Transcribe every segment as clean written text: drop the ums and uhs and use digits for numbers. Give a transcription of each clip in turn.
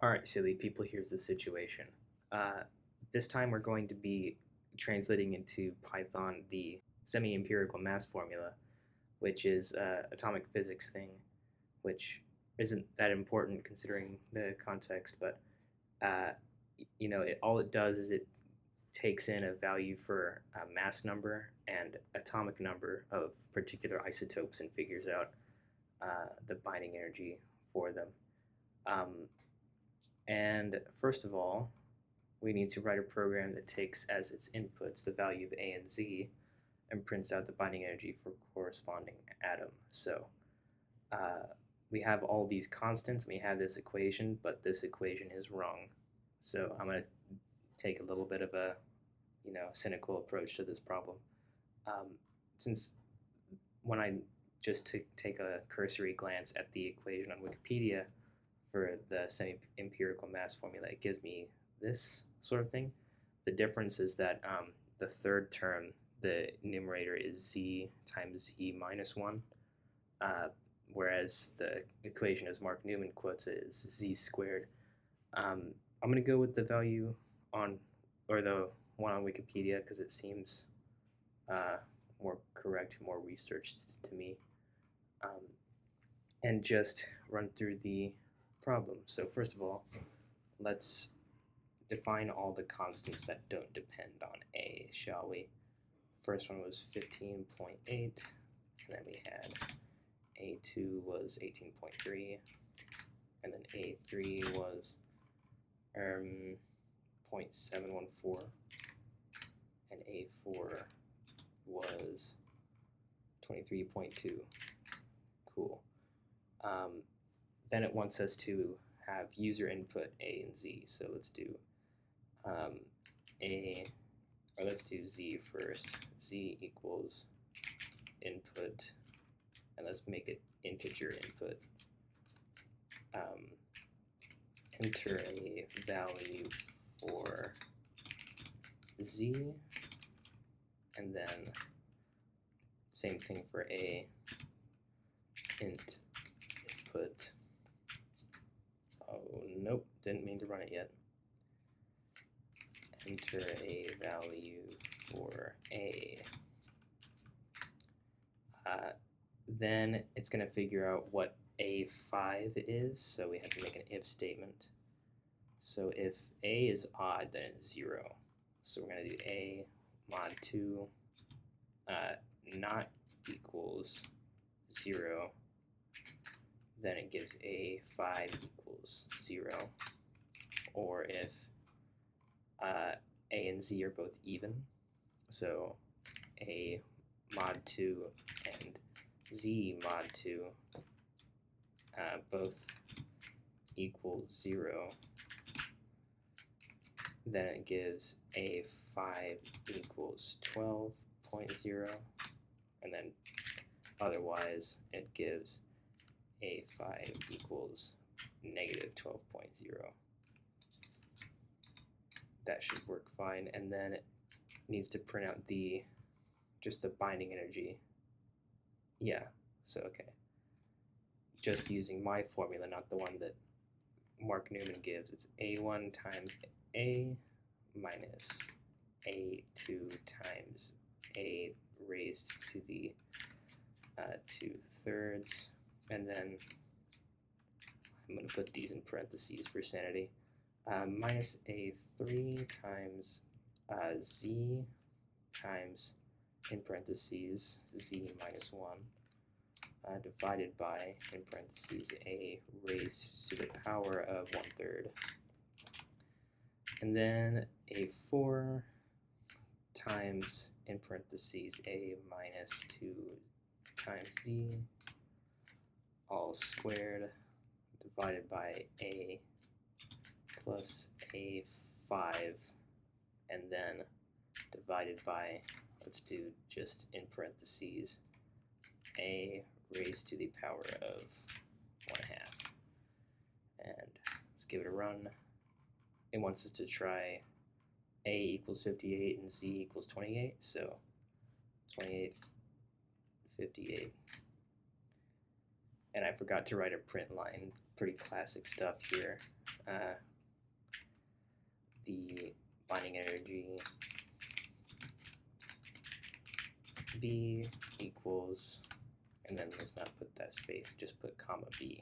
Alright, silly people, here's the situation. This time we're going to be translating into Python the semi-empirical mass formula, which is atomic physics thing, which isn't that important considering the context, but uh, all it does is it takes in a value for a mass number and atomic number of particular isotopes and figures out the binding energy for them. Um, And first of all, we need to write a program that takes as its inputs the value of A and Z and prints out the binding energy for corresponding atom. So uh, we have all these constants, we have this equation, but this equation is wrong. So I'm going to take a little bit of a cynical approach to this problem. Since when I just take a cursory glance at the equation on Wikipedia, for the semi-empirical mass formula, it gives me this sort of thing. The difference is that the third term, the numerator is z times z minus 1, whereas the equation, as Mark Newman quotes it, is z squared. I'm going to go with the value on, or the one on Wikipedia, because it seems more correct, more researched to me, and just run through the problem. So first of all, let's define all the constants that don't depend on A, shall we? First one was 15.8, and then we had A2 was 18.3, and then A3 was 0.714, and A4 was 23.2. Cool. Then it wants us to have user input A and Z. So let's do let's do Z first. Z equals input, and let's make it integer input. Enter a value for Z, and then same thing for A, int input. Oh, nope, didn't mean to run it yet. Enter a value for A. Then it's going to figure out what A5 is, so we have to make an if statement. So if A is odd, then it's 0. So we're going to do A mod 2 not equals 0. Then it gives A5 equals 0. Or if A and Z are both even, so A mod 2 and Z mod 2 both equal 0, then it gives A5 equals 12.0, and then otherwise it gives A5 equals negative 12.0. That should work fine, and then it needs to print out just the binding energy. Yeah, so okay. Just using my formula, not the one that Mark Newman gives. It's A1 times A minus A2 times A raised to the 2/3, and then I'm going to put these in parentheses for sanity. Minus A3 times Z times, in parentheses, Z minus 1, divided by, in parentheses, A raised to the power of 1/3. And then A4 times, in parentheses, A minus 2 times Z, all squared, divided by A plus A5, and then divided by, let's do just in parentheses, A raised to the power of 1/2. And let's give it a run. It wants us to try A equals 58 and Z equals 28, so 28, 58. And I forgot to write a print line. Pretty classic stuff here. the binding energy B equals, and then let's not put that space, just put comma B.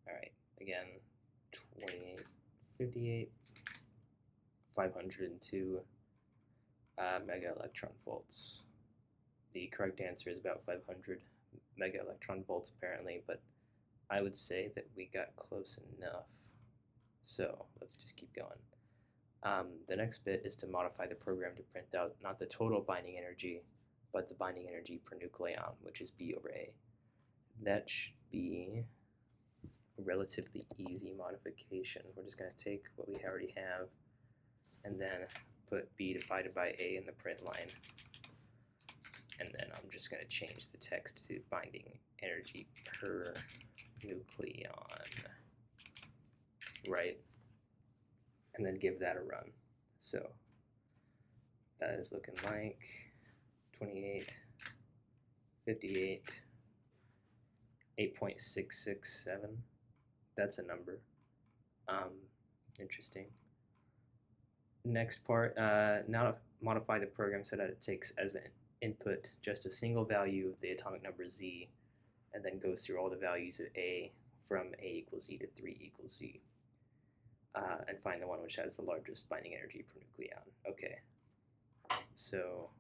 All right, again, 2858, 502 mega electron volts. The correct answer is about 500 mega electron volts apparently, but I would say that we got close enough. So let's just keep going. The next bit is to modify the program to print out not the total binding energy, but the binding energy per nucleon, which is B over A. That should be a relatively easy modification. We're just going to take what we already have and then put B divided by A in the print line. And then I'm just going to change the text to binding energy per nucleon, right? And then give that a run. So that is looking like 28, 58, 8.667. That's a number. Interesting. Next part, now modify the program so that it takes as an input just a single value of the atomic number Z, and then goes through all the values of A from A equals Z to 3 equals Z. And find the one which has the largest binding energy per nucleon. Okay, so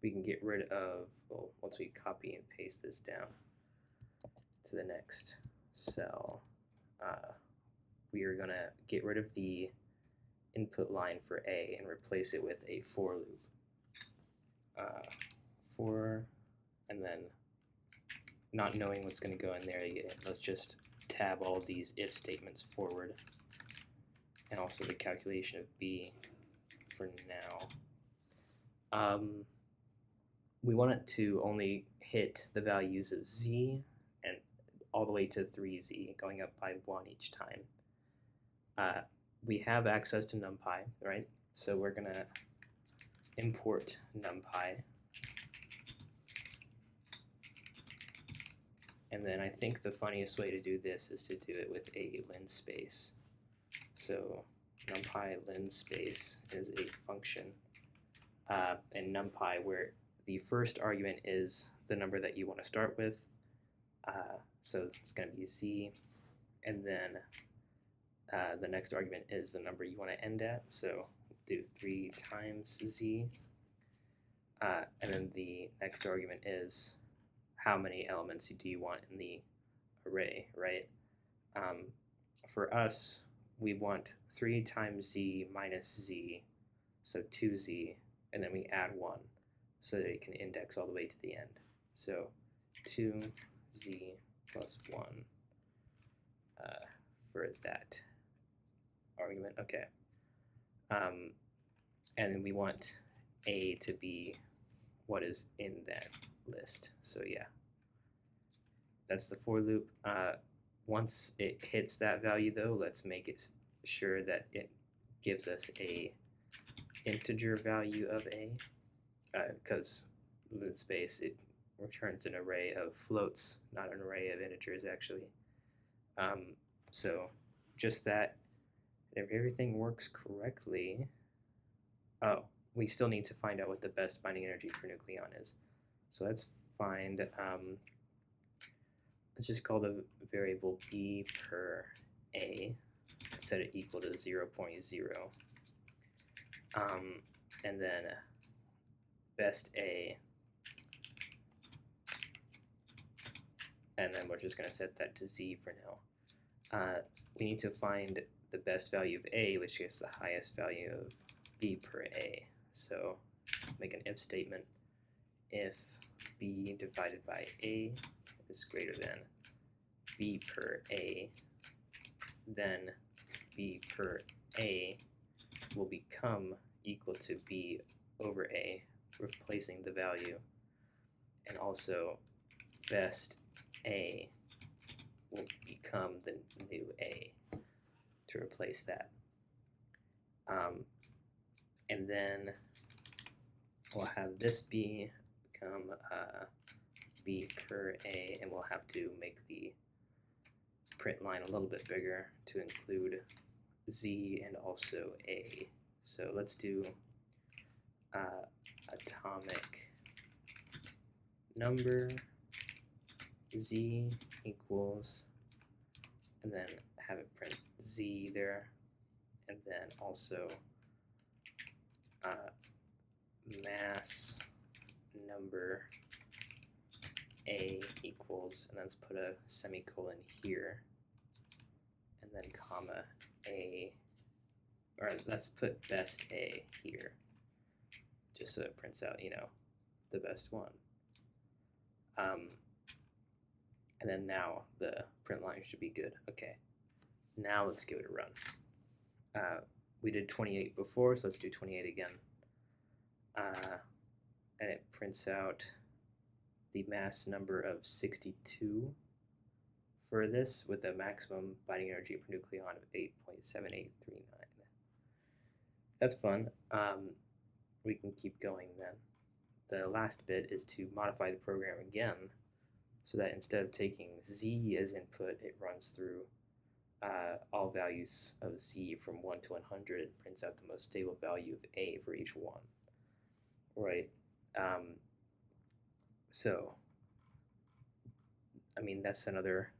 we can get rid of, well, once we copy and paste this down to the next cell, we are going to get rid of the input line for A and replace it with a for loop. For, and then not knowing what's going to go in there, let's just tab all these if statements forward, and also the calculation of B for now. We want it to only hit the values of Z and all the way to 3Z, going up by 1 each time. We have access to NumPy, right? So we're going to import NumPy. And then I think the funniest way to do this is to do it with a linspace. So NumPy linspace is a function in NumPy where the first argument is the number that you want to start with. So it's going to be Z, and then the next argument is the number you want to end at. So do 3 times Z, and then the next argument is how many elements do you want in the array, right? For us, we want 3 times Z minus Z, so 2Z, and then we add 1 so that it can index all the way to the end. So 2Z plus 1 for that argument. Okay. And then we want A to be what is in that list. So yeah, that's the for loop. Once it hits that value though, let's make it sure that it gives us a integer value of A, because linspace, it returns an array of floats, not an array of integers actually. So just that, if everything works correctly, oh, we still need to find out what the best binding energy per nucleon is. So let's find, let's just call the variable B per A, set it equal to 0.0. And then best A, and then we're just going to set that to Z for now. We need to find the best value of A, which gets the highest value of B per A. So make an if statement. If B divided by A is greater than B per A, then B per A will become equal to B over A, replacing the value, and also best A will become the new A to replace that. And then we'll have this B become B per A, and we'll have to make the print line a little bit bigger to include Z and also A. So let's do atomic number Z equals, and then have it print Z there, and then also mass number A equals, and let's put a semicolon here, and then comma A, or let's put best A here, just so it prints out, the best one. And then now the print line should be good. Okay, now let's give it a run. We did 28 before, so let's do 28 again. And it prints out the mass number of 62 for this, with a maximum binding energy per nucleon of 8.7839. That's fun. We can keep going then. The last bit is to modify the program again, so that instead of taking Z as input, it runs through all values of Z from 1 to 100 and prints out the most stable value of A for each one. Right. So, I mean, that's another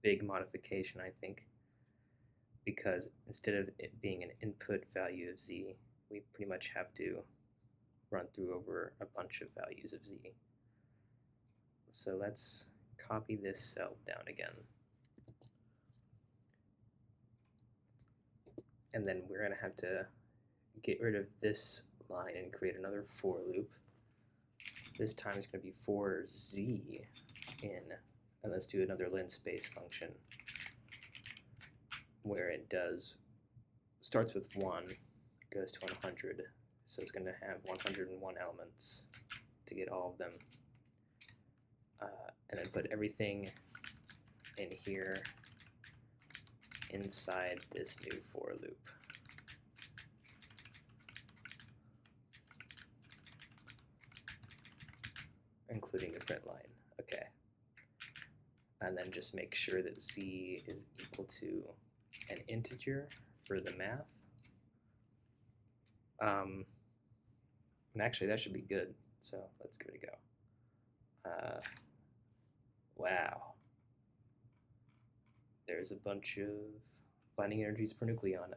big modification, I think, because instead of it being an input value of Z, we pretty much have to run through over a bunch of values of Z. So let's copy this cell down again. And then we're going to have to get rid of this line and create another for loop. This time it's going to be for Z in, and let's do another linspace function where it starts with 1, goes to 100, so it's going to have 101 elements to get all of them, and then put everything in here inside this new for loop. Including the print line. Okay. And then just make sure that Z is equal to an integer for the math. And actually that should be good, so let's give it a go. Wow. There's a bunch of binding energies per nucleon.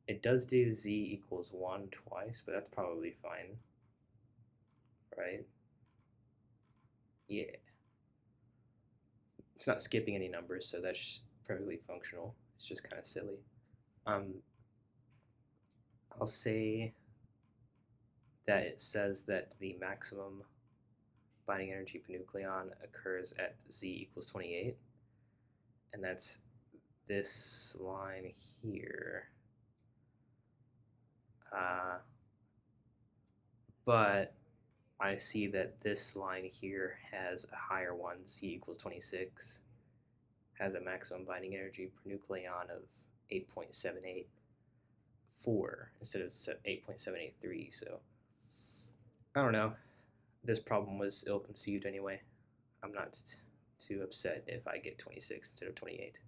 It does do Z equals 1 twice, but that's probably fine, right? Yeah. It's not skipping any numbers, so that's perfectly functional. It's just kind of silly. I'll say that it says that the maximum binding energy per nucleon occurs at Z equals 28, and that's this line here. But I see that this line here has a higher one, Z equals 26, has a maximum binding energy per nucleon of 8.784 instead of 8.783, so I don't know. This problem was ill-conceived anyway. I'm not too upset if I get 26 instead of 28.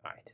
Alright.